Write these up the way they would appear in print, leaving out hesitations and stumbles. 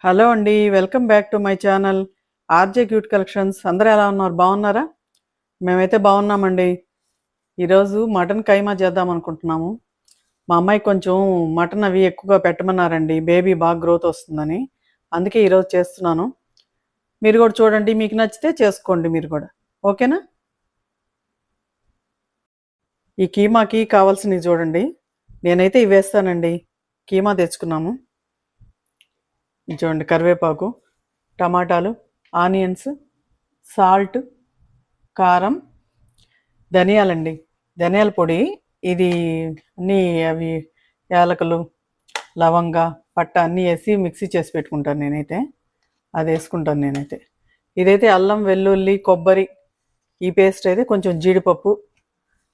Hello అండి. Welcome back to my channel RJ cute collections. అందరూ ఎలా ఉన్నారు? బాగున్నారా? మేమైతే బాగున్నామండి. ఈరోజు మటన్ కైమా చేద్దాం అనుకుంటున్నాము. మా అమ్మాయి కొంచెం మటన్ అవి ఎక్కువగా పెట్టమన్నారండి, బేబీ బాగా గ్రోత్ వస్తుందని. అందుకే ఈరోజు చేస్తున్నాను. మీరు కూడా చూడండి, మీకు నచ్చితే చేసుకోండి మీరు కూడా. ఓకేనా? ఈ కీమాకి కావాల్సినవి చూడండి. నేనైతే ఇవి వేస్తానండి. కీమా తెచ్చుకున్నాము. చూడండి, కరివేపాకు, టమాటాలు, ఆనియన్స్, సాల్ట్, కారం, ధనియాలండి, ధనియాల పొడి. ఇది అన్నీ అవి యాలకులు, లవంగ, పట్ట అన్నీ వేసి మిక్సీ చేసి పెట్టుకుంటాను నేనైతే. అది వేసుకుంటాను నేనైతే. ఇదైతే అల్లం, వెల్లుల్లి, కొబ్బరి ఈ పేస్ట్ అయితే కొంచెం జీడిపప్పు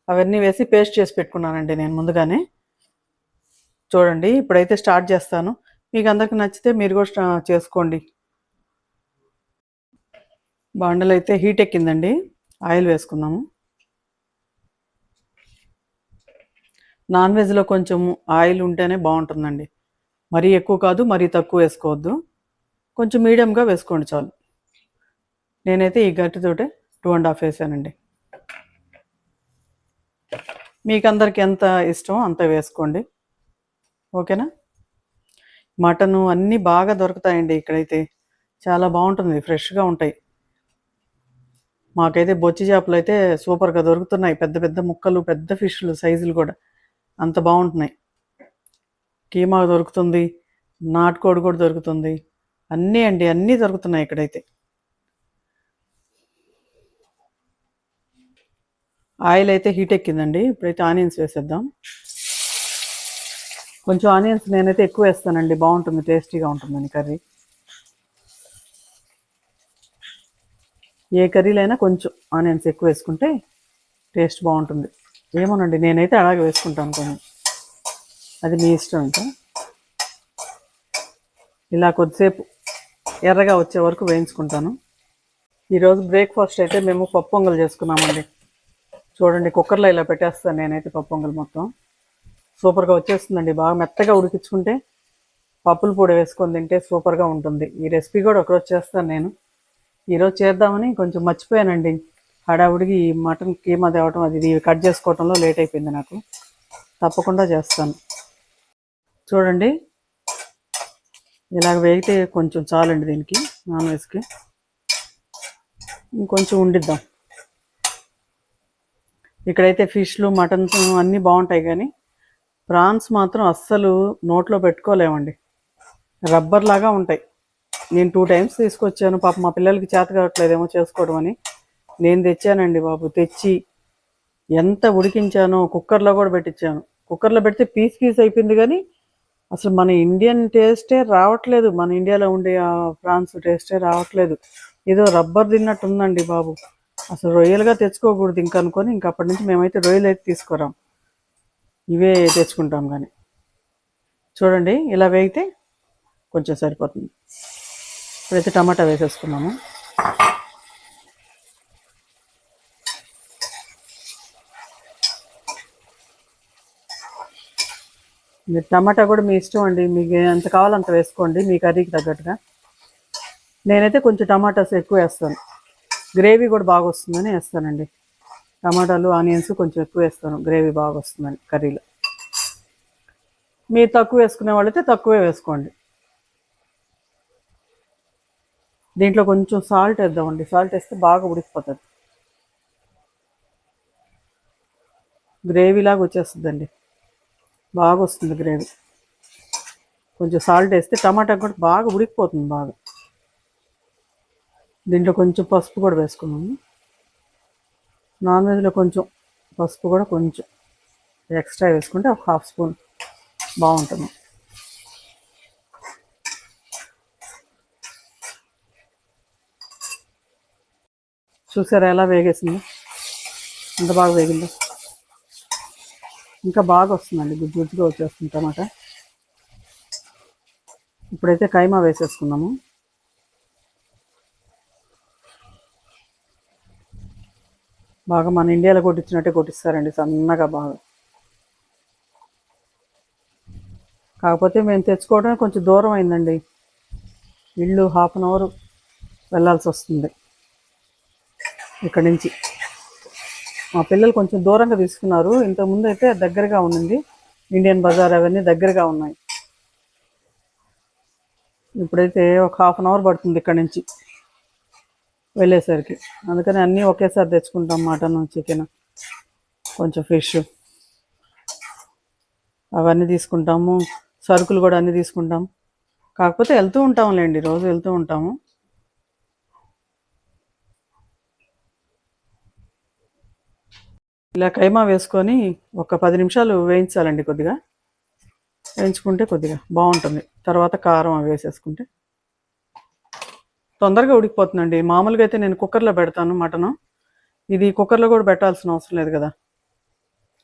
అవన్నీ వేసి పేస్ట్ చేసి పెట్టుకున్నానండి నేను ముందుగానే. చూడండి, ఇప్పుడైతే స్టార్ట్ చేస్తాను. మీకు అందరికి నచ్చితే మీరు కూడా చేసుకోండి. బాండలు అయితే హీట్ ఎక్కిందండి. ఆయిల్ వేసుకుందాము. నాన్ వెజ్లో కొంచెం ఆయిల్ ఉంటేనే బాగుంటుందండి. మరీ ఎక్కువ కాదు, మరీ తక్కువ వేసుకోవద్దు. కొంచెం మీడియంగా వేసుకోండి చాలు. నేనైతే ఈ గట్టితోటే 2.5 వేసానండి. మీకు అందరికి ఎంత ఇష్టమో అంత వేసుకోండి. ఓకేనా? మటను అన్నీ బాగా దొరుకుతాయండి ఇక్కడైతే. చాలా బాగుంటుంది, ఫ్రెష్గా ఉంటాయి. మాకైతే బొచ్చి చేపలు అయితే సూపర్గా దొరుకుతున్నాయి. పెద్ద పెద్ద ముక్కలు, పెద్ద ఫిష్లు సైజులు కూడా అంత బాగుంటున్నాయి. కీమా దొరుకుతుంది, నాటుకోడి కూడా దొరుకుతుంది. అన్నీ అండి, అన్నీ దొరుకుతున్నాయి ఇక్కడైతే. ఆయిల్ అయితే హీట్ ఎక్కిందండి. ఇప్పుడైతే ఆనియన్స్ వేసేద్దాం. కొంచెం ఆనియన్స్ నేనైతే ఎక్కువ వేస్తానండి, బాగుంటుంది, టేస్టీగా ఉంటుందని కర్రీ. ఏ కర్రీలైనా కొంచెం ఆనియన్స్ ఎక్కువ వేసుకుంటే టేస్ట్ బాగుంటుంది. ఏమోనండి, నేనైతే అలాగే వేసుకుంటాను కొంచెం. అది మీ ఇష్టం. ఇంకా ఇలా కొద్దిసేపు ఎర్రగా వచ్చే వరకు వేయించుకుంటాను. ఈరోజు బ్రేక్ఫాస్ట్ అయితే మేము పప్పు పొంగల్ చేసుకున్నామండి. చూడండి, కుక్కర్లో ఇలా పెట్టేస్తాను నేనైతే పప్పు పొంగల్ మొత్తం. సూపర్గా వచ్చేస్తుందండి. బాగా మెత్తగా ఉడికించుకుంటే పప్పుల పొడి వేసుకొని తింటే సూపర్గా ఉంటుంది. ఈ రెసిపీ కూడా ఒకరోజు చేస్తాను నేను. ఈరోజు చేద్దామని కొంచెం మర్చిపోయానండి. హడావుడికి ఈ మటన్ కీమా తేవటం, అది కట్ చేసుకోవటంలో లేట్ అయిపోయింది నాకు. తప్పకుండా చేస్తాను. చూడండి, ఇలాగ వేగితే కొంచెం చాలండి దీనికి, నాన్ వెజ్కి. ఇంకొంచెం ఉండిద్దాం. ఇక్కడైతే ఫిష్లు, మటన్స్ అన్నీ బాగుంటాయి, కానీ ప్రాన్స్ మాత్రం అస్సలు నోట్లో పెట్టుకోలేమండి. రబ్బర్ లాగా ఉంటాయి. నేను 2 టైమ్స్ తీసుకొచ్చాను. పాప మా పిల్లలకి చేత కావట్లేదేమో చేసుకోవడం అని నేను తెచ్చానండి బాబు. తెచ్చి ఎంత ఉడికించానో, కుక్కర్లో కూడా పెట్టించాను. కుక్కర్లో పెడితే పీస్ పీస్ అయిపోయింది, కానీ అసలు మన ఇండియన్ టేస్టే రావట్లేదు. మన ఇండియాలో ఉండే ఆ ప్రాన్స్ టేస్టే రావట్లేదు. ఏదో రబ్బర్ తిన్నట్టు ఉందండి బాబు. అసలు రొయ్యలుగా తెచ్చుకోకూడదు ఇంక అనుకొని, ఇంక అప్పటి నుంచి మేమైతే రొయ్యలు అయితే తీసుకురాం, ఇవే తెచ్చుకుంటాం. కానీ చూడండి, ఇలా వేగితే కొంచెం సరిపోతుంది. ఇప్పుడైతే టమాటా వేసేసుకున్నాము. మీరు టమాటా కూడా మీ ఇష్టం అండి, మీకు ఎంత కావాలంత వేసుకోండి మీ కర్రీకి తగ్గట్టుగా. నేనైతే కొంచెం టమాటాస్ ఎక్కువ వేస్తాను, గ్రేవీ కూడా బాగా వస్తుందని వేస్తానండి. టమాటాలు, ఆనియన్స్ కొంచెం ఎక్కువ వేస్తాను, గ్రేవీ బాగా వస్తుందని కర్రీలో. మీరు తక్కువ వేసుకునే వాళ్ళైతే తక్కువే వేసుకోండి. దీంట్లో కొంచెం సాల్ట్ వేద్దామండి. సాల్ట్ వేస్తే బాగా ఉడికిపోతుంది, గ్రేవీలాగా వచ్చేస్తుందండి, బాగా వస్తుంది గ్రేవీ. కొంచెం సాల్ట్ వేస్తే టమాటా కూడా బాగా ఉడికిపోతుంది బాగా. దీంట్లో కొంచెం పసుపు కూడా వేసుకున్నాము. నాన్ వెజ్లో కొంచెం పసుపు కూడా కొంచెం ఎక్స్ట్రా వేసుకుంటే ఒక 1/2 స్పూన్ బాగుంటుంది. చూసారా ఎలా వేగేసిందో, ఎంత బాగా వేగిందో. ఇంకా బాగా వస్తుందండి, గుజ్జు గుజ్జుగా వచ్చేస్తుంది టమాటా. ఇప్పుడైతే కైమా వేసేసుకున్నాము. బాగా మన ఇండియాలో కొట్టించినట్టే కొట్టిస్తారండి, సన్నగా బాగా. కాకపోతే మేము తెచ్చుకోవడం కొంచెం దూరం అయిందండి. ఇల్లు 1/2 అవర్ వెళ్ళాల్సి వస్తుంది ఇక్కడి నుంచి. మా పిల్లలు కొంచెం దూరంగా తీసుకున్నారు. ఇంతకుముందు అయితే దగ్గరగా ఉండింది. ఇండియన్ బజార్ అవన్నీ దగ్గరగా ఉన్నాయి. ఇప్పుడైతే ఒక 1/2 అవర్ పడుతుంది ఇక్కడి నుంచి వెళ్ళేసరికి. అందుకని అన్నీ ఒకేసారి తెచ్చుకుంటాం. మటన్, చికెన్, కొంచెం ఫిష్ అవన్నీ తీసుకుంటాము. సరుకులు కూడా అన్నీ తీసుకుంటాం. కాకపోతే వెళ్తూ ఉంటాంలేండి, రోజు వెళ్తూ ఉంటాము. ఇలా కైమా వేసుకొని ఒక 10 నిమిషాలు వేయించాలండి. కొద్దిగా వేయించుకుంటే కొద్దిగా బాగుంటుంది. తర్వాత కారం అవి వేసేసుకుంటే తొందరగా ఉడికిపోతుందండి. మామూలుగా అయితే నేను కుక్కర్లో పెడతాను మటను. ఇది కుక్కర్లో కూడా పెట్టాల్సిన అవసరం లేదు కదా,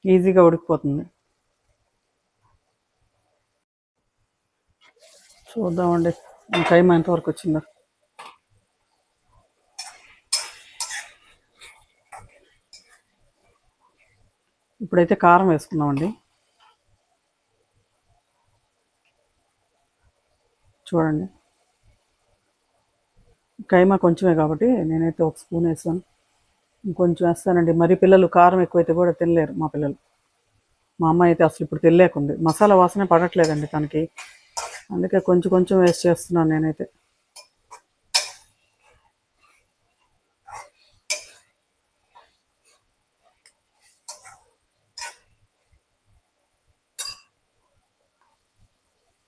ఈజీగా ఉడికిపోతుంది. చూద్దామండి కైమా ఎంతవరకు వచ్చిందో. ఇప్పుడైతే కారం వేసుకుందామండి. చూడండి, కైమా కొంచెమే కాబట్టి నేనైతే 1 స్పూన్ వేసాను. ఇంకొంచెం వేస్తానండి. మరి పిల్లలు కారం ఎక్కువైతే కూడా తినలేరు మా పిల్లలు. మా అమ్మాయి అయితే అసలు ఇప్పుడు తినలేకుంది. మసాలా వాసనే పడట్లేదండి తనకి. అందుకే కొంచెం కొంచెం వేస్ట్ చేస్తున్నాను నేనైతే.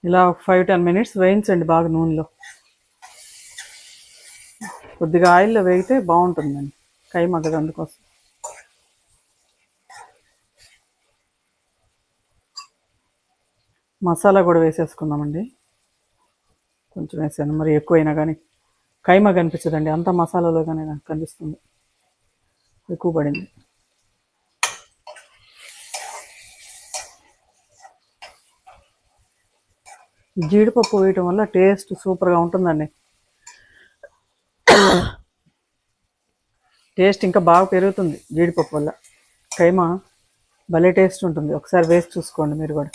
ఇలా 5-10 మినిట్స్ వేయించండి బాగా నూనెలో. కొద్దిగా ఆయిల్లో వేగితే బాగుంటుందండి కైమా కదా, అందుకోసం. మసాలా కూడా వేసేసుకుందామండి. కొంచెం వేసాను, మరి ఎక్కువైనా కానీ కైమా కనిపించదండి, అంతా మసాలాలో కానీ నాకు కనిపిస్తుంది. ఎక్కువ పడింది. జీడిపప్పు వేయటం వల్ల టేస్ట్ సూపర్గా ఉంటుందండి. టేస్ట్ ఇంకా బాగా పెరుగుతుంది జీడిపప్పు వల్ల. కైమా భలే టేస్ట్ ఉంటుంది. ఒకసారి వేసి చూసుకోండి, మీరు కూడా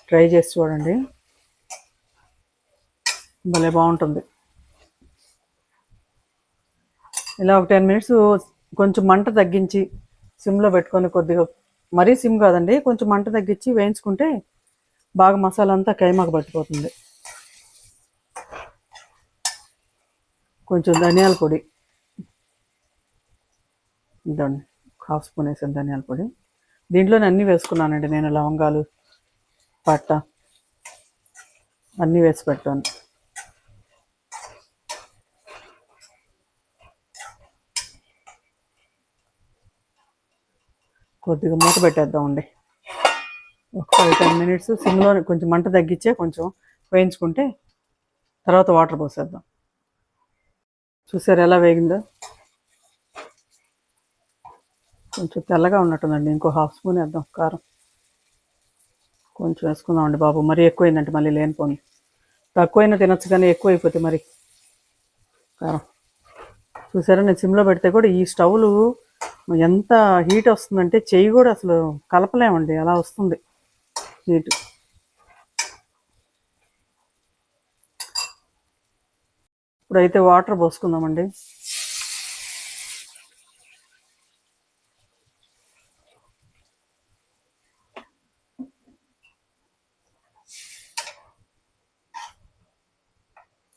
ట్రై చేసి చూడండి, భలే బాగుంటుంది. ఇలా ఒక 10 మినిట్స్ కొంచెం మంట తగ్గించి సిమ్లో పెట్టుకొని, కొద్దిగా మరీ సిమ్ కాదండి, కొంచెం మంట తగ్గించి వేయించుకుంటే బాగా మసాలా అంతా కైమాకు పట్టిపోతుంది. కొంచెం ధనియాల పొడి ఇదండి, 1/2 స్పూన్ వేసాను ధనియాల పొడి. దీంట్లోనే అన్నీ వేసుకున్నానండి నేను, లవంగాలు, పట్ట అన్నీ వేసి పెట్టాను. కొద్దిగా మూత పెట్టేద్దామండి. ఒక 5-10 మినిట్స్ సిమ్లో కొంచెం మంట తగ్గించే కొంచెం వేయించుకుంటే తర్వాత వాటర్ పోసేద్దాం. చూసారు ఎలా వేగిందో? కొంచెం తెల్లగా ఉన్నట్టుందండి. ఇంకో 1/2 స్పూన్ వేద్దాం కారం. కొంచెం వేసుకుందామండి బాబు, మరీ ఎక్కువైందంటే మళ్ళీ లేనిపోంది. తక్కువైనా తినచ్చు కానీ ఎక్కువ అయిపోతే మరి కారం. చూసారా, నేను సిమ్లో పెడితే కూడా ఈ స్టవ్లు ఎంత హీట్ వస్తుందంటే చెయ్యి కూడా అసలు కలపలేమండి, అలా వస్తుంది హీట్. ఇప్పుడైతే వాటర్ పోసుకుందామండి.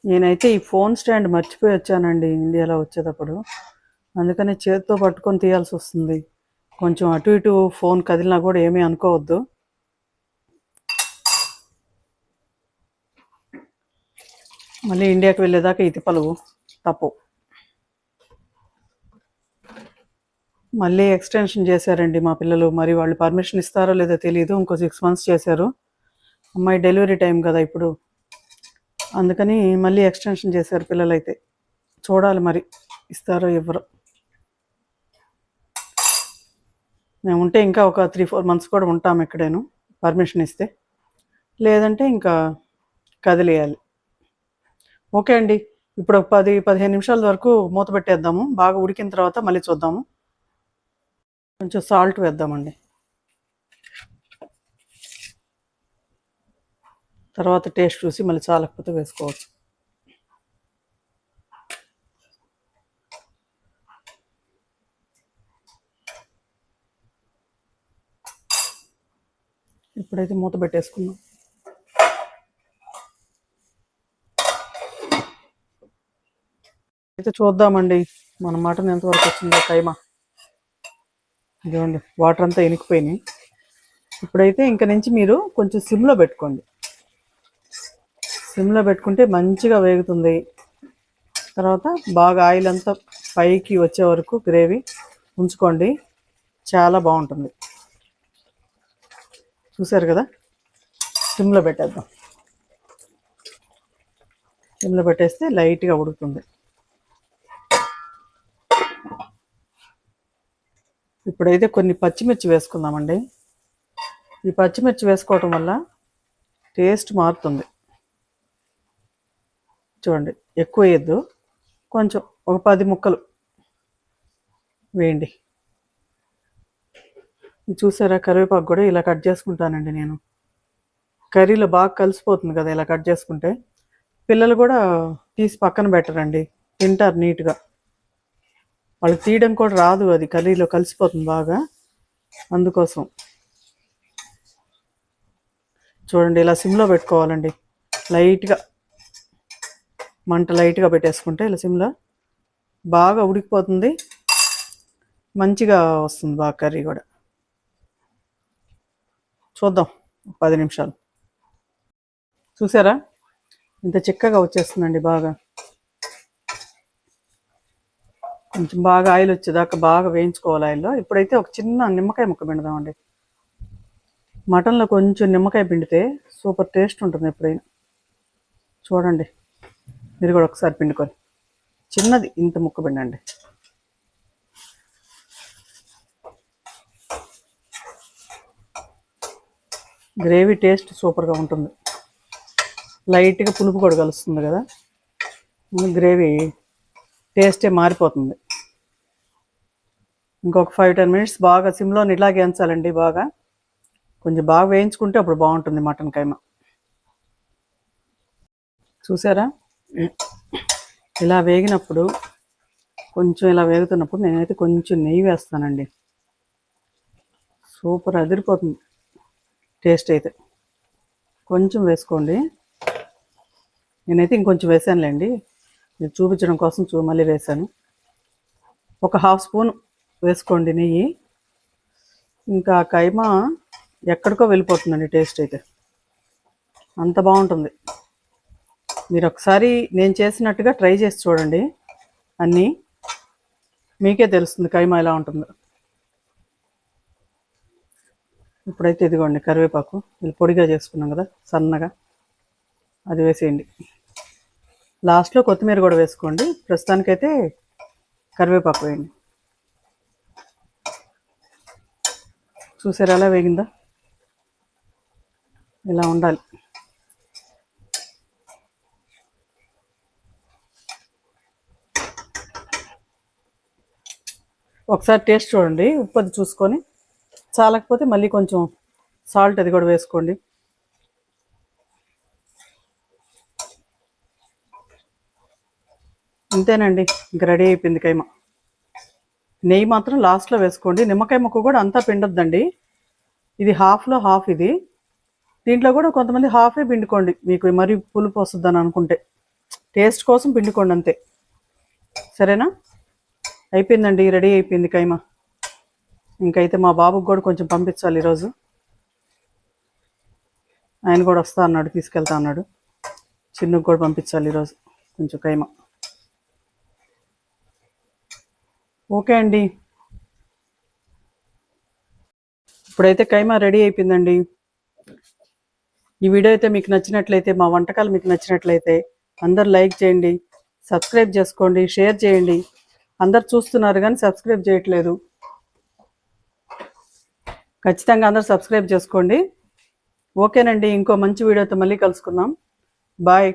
నేనైతే ఈ ఫోన్ స్టాండ్ మర్చిపోయి వచ్చానండి ఇండియాలో వచ్చేటప్పుడు. అందుకని చేతితో పట్టుకొని తీయాల్సి వస్తుంది. కొంచెం అటు ఇటు ఫోన్ కదిలినా కూడా ఏమీ అనుకోవద్దు. మళ్ళీ ఇండియాకి వెళ్ళేదాకా ఈ తిప్పలు తప్పు. మళ్ళీ ఎక్స్టెన్షన్ చేశారండి మా పిల్లలు. మరి వాళ్ళు పర్మిషన్ ఇస్తారో లేదో తెలియదు. ఇంకో 6 months చేశారు. అమ్మాయి డెలివరీ టైం కదా ఇప్పుడు, అందుకని మళ్ళీ ఎక్స్టెన్షన్ చేశారు పిల్లలైతే. చూడాలి మరి ఇస్తారో ఇవ్వరో. మేము ఉంటే ఇంకా ఒక 3-4 months కూడా ఉంటాము ఎక్కడేను, పర్మిషన్ ఇస్తే. లేదంటే ఇంకా కదిలేయాలి. ఓకే అండి, ఇప్పుడు ఒక 10-15 నిమిషాల వరకు మూత పెట్టేద్దాము. బాగా ఉడికిన తర్వాత మళ్ళీ చూద్దాము. కొంచెం సాల్ట్ వేద్దామండి. తర్వాత టేస్ట్ చూసి మళ్ళీ చాలకపోతే వేసుకోవచ్చు. ఇప్పుడైతే మూత పెట్టేసుకుందాం. అయితే చూద్దామండి మన మటన్ ఎంతవరకు వచ్చిందో కైమా. ఇదిగోండి వాటర్ అంతా ఇనికిపోయినాయి. ఇప్పుడైతే ఇంక నుంచి మీరు కొంచెం సిమ్లో పెట్టుకోండి. సిమ్లో పెట్టుకుంటే మంచిగా వేగుతుంది. తర్వాత బాగా ఆయిల్ అంతా పైకి వచ్చే వరకు గ్రేవీ ఉంచుకోండి, చాలా బాగుంటుంది. చూసారు కదా, సిమ్లో పెట్టేద్దాం. సిమ్లో పెట్టేస్తే లైట్గా ఉడుకుతుంది. ఇప్పుడైతే కొన్ని పచ్చిమిర్చి వేసుకుందామండి. ఈ పచ్చిమిర్చి వేసుకోవటం వల్ల టేస్ట్ మారుతుంది. చూడండి, ఎక్కువ వేయద్దు, కొంచెం ఒక 10 ముక్కలు వేయండి. చూసారా, కరివేపాకు కూడా ఇలా కట్ చేసుకుంటానండి నేను. కర్రీలో బాగా కలిసిపోతుంది కదా ఇలా కట్ చేసుకుంటే. పిల్లలు కూడా తీసి పక్కన పెట్టరండి, తింటారు నీట్గా. వాళ్ళకి తీయడం కూడా రాదు, అది కర్రీలో కలిసిపోతుంది బాగా, అందుకోసం. చూడండి, ఇలా సిమ్లో పెట్టుకోవాలండి. లైట్గా మంట లైట్గా పెట్టేసుకుంటే ఇలా సిమ్లో బాగా ఉడికిపోతుంది, మంచిగా వస్తుంది బాగా కర్రీ కూడా. చూద్దాం 10 నిమిషాలు. చూసారా, ఇంత చిక్కగా వచ్చేస్తుందండి బాగా. కొంచెం బాగా ఆయిల్ వచ్చేదాకా బాగా వేయించుకోవాలి ఆయిల్లో. ఇప్పుడైతే ఒక చిన్న నిమ్మకాయ ముక్క పిండుదామండి. మటన్లో కొంచెం నిమ్మకాయ పిండితే సూపర్ టేస్ట్ ఉంటుంది ఎప్పుడైనా. చూడండి, మీరు కూడా ఒకసారి పిండుకొని చిన్నది ఇంత ముక్క పిండండి. గ్రేవీ టేస్ట్ సూపర్గా ఉంటుంది. లైట్గా పులుపు కూడా కలుస్తుంది కదా, గ్రేవీ టేస్టే మారిపోతుంది. ఇంకొక 5-10 మినిట్స్ బాగా సిమ్లో ఇలాగే వేయించాలండి. బాగా కొంచెం బాగా వేయించుకుంటే అప్పుడు బాగుంటుంది మటన్ కైమా. చూసారా, ఇలా వేగినప్పుడు, కొంచెం ఇలా వేగుతున్నప్పుడు నేనైతే కొంచెం నెయ్యి వేస్తానండి. సూపర్ అదిరిపోతుంది టేస్ట్ అయితే. కొంచెం వేసుకోండి, నేనైతే ఇంకొంచెం వేసానులేండి, ఇది చూపించడం కోసం మళ్ళీ వేసాను. ఒక 1/2 స్పూన్ వేసుకోండి నెయ్యి. ఇంకా కైమా ఎక్కడికో వెళ్ళిపోతుందండి టేస్ట్ అయితే, అంత బాగుంటుంది. మీరు ఒకసారి నేను చేసినట్టుగా ట్రై చేసి చూడండి, అన్నీ మీకే తెలుస్తుంది కైమా ఎలా ఉంటుందో. ఇప్పుడైతే ఇదిగోండి కరివేపాకు ఇది పొడిగా చేసుకున్నాం కదా సన్నగా, అది వేసేయండి. లాస్ట్లో కొత్తిమీర కూడా వేసుకోండి, ప్రస్తుతానికైతే కరివేపాకు వేయండి. చూసారా ఎలా వేగిందా, ఇలా ఉండాలి. ఒకసారి టేస్ట్ చూడండి, ఉప్పు అది చూసుకొని, చాలకపోతే మళ్ళీ కొంచెం సాల్ట్ అది కూడా వేసుకోండి. అంతేనండి, ఇంక రెడీ అయిపోయింది కైమా. నెయ్యి మాత్రం లాస్ట్లో వేసుకోండి. నిమ్మకాయ ముక్క కూడా అంతా పిండొద్దండి, ఇది హాఫ్లో హాఫ్. ఇది దీంట్లో కూడా కొంతమంది హాఫే పిండుకోండి, మీకు మరీ పులుపు వస్తుందని అనుకుంటే. టేస్ట్ కోసం పిండుకోండి అంతే, సరేనా? అయిపోయిందండి, రెడీ అయిపోయింది కైమా. ఇంకైతే మా బాబుకి కూడా కొంచెం పంపించాలి ఈరోజు, ఆయన కూడా వస్తా అన్నాడు, తీసుకెళ్తా అన్నాడు. చిన్నకు కూడా పంపించాలి ఈరోజు కొంచెం కైమా. ఓకే అండి, ఇప్పుడైతే కైమా రెడీ అయిపోయిందండి. ఈ వీడియో అయితే మీకు నచ్చినట్లయితే, మా వంటకాలు మీకు నచ్చినట్లయితే అందరు లైక్ చేయండి, సబ్స్క్రైబ్ చేసుకోండి, షేర్ చేయండి. అందరు చూస్తున్నారు కానీ సబ్స్క్రైబ్ చేయట్లేదు, ఖచ్చితంగా అందరు సబ్స్క్రైబ్ చేసుకోండి. ఓకేనండి, ఇంకో మంచి వీడియోతో మళ్ళీ కలుసుకుందాం. బాయ్.